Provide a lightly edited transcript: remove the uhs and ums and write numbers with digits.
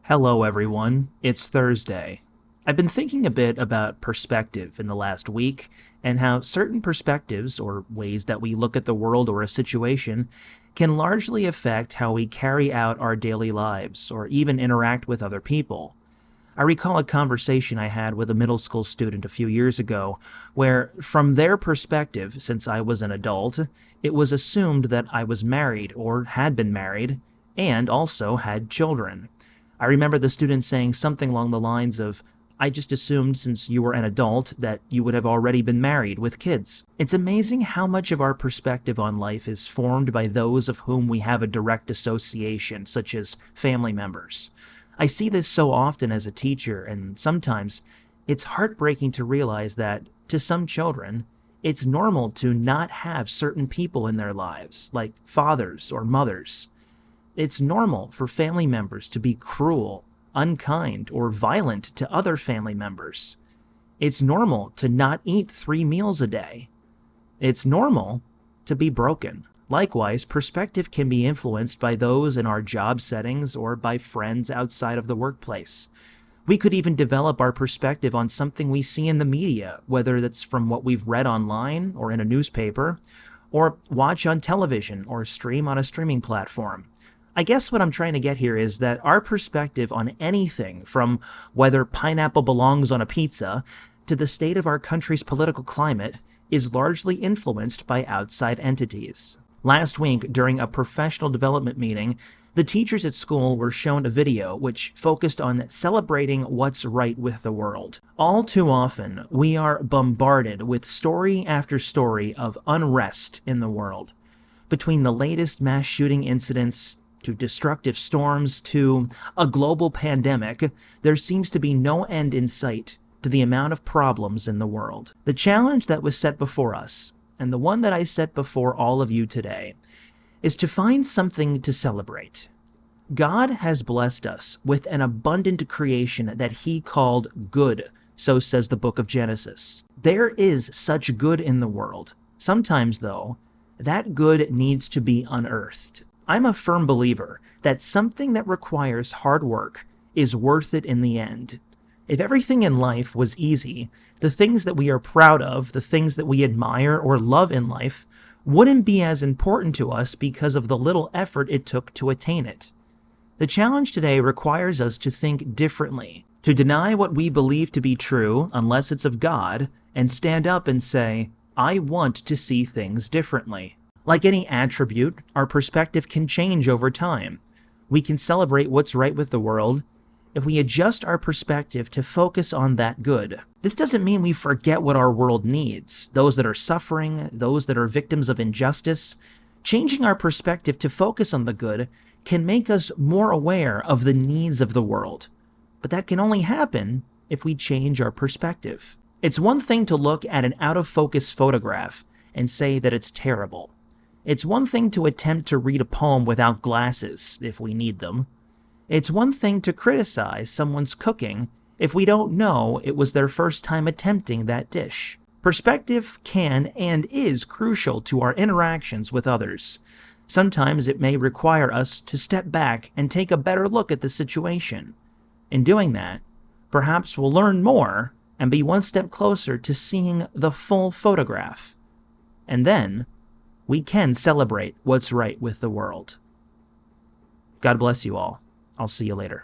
Hello, everyone. It's Thursday. I've been thinking a bit about perspective in the last week and how certain perspectives, or ways that we look at the world or a situation, can largely affect how we carry out our daily lives or even interact with other people. I recall a conversation I had with a middle school student a few years ago where, from their perspective, since I was an adult, it was assumed that I was married or had been married and also had children. I remember the student saying something along the lines of, I just assumed since you were an adult that you would have already been married with kids. It's amazing how much of our perspective on life is formed by those of whom we have a direct association, such as family members. I see this so often as a teacher, and sometimes it's heartbreaking to realize that, to some children, it's normal to not have certain people in their lives, like fathers or mothers. It's normal for family members to be cruel, unkind, or violent to other family members. It's normal to not eat 3 meals a day. It's normal to be broken. Likewise, perspective can be influenced by those in our job settings or by friends outside of the workplace. We could even develop our perspective on something we see in the media, whether that's from what we've read online or in a newspaper, or watch on television or stream on a streaming platform. I guess what I'm trying to get here is that our perspective on anything from whether pineapple belongs on a pizza to the state of our country's political climate is largely influenced by outside entities. Last week, during a professional development meeting, the teachers at school were shown a video which focused on celebrating what's right with the world. All too often, we are bombarded with story after story of unrest in the world. Between the latest mass shooting incidents, to destructive storms, to a global pandemic, there seems to be no end in sight to the amount of problems in the world. The challenge that was set before us, and the one that I set before all of you today, is to find something to celebrate. God has blessed us with an abundant creation that He called good, so says the book of Genesis. There is such good in the world. Sometimes, though, that good needs to be unearthed. I'm a firm believer that something that requires hard work is worth it in the end. If everything in life was easy, the things that we are proud of, the things that we admire or love in life, wouldn't be as important to us because of the little effort it took to attain it. The challenge today requires us to think differently, to deny what we believe to be true unless it's of God, and stand up and say, I want to see things differently. Like any attribute, our perspective can change over time. We can celebrate what's right with the world if we adjust our perspective to focus on that good. This doesn't mean we forget what our world needs, those that are suffering, those that are victims of injustice. Changing our perspective to focus on the good can make us more aware of the needs of the world. But that can only happen if we change our perspective. It's one thing to look at an out-of-focus photograph and say that it's terrible. It's one thing to attempt to read a poem without glasses, if we need them. It's one thing to criticize someone's cooking if we don't know it was their first time attempting that dish. Perspective can and is crucial to our interactions with others. Sometimes it may require us to step back and take a better look at the situation. In doing that, perhaps we'll learn more and be one step closer to seeing the full photograph. And then, we can celebrate what's right with the world. God bless you all. I'll see you later.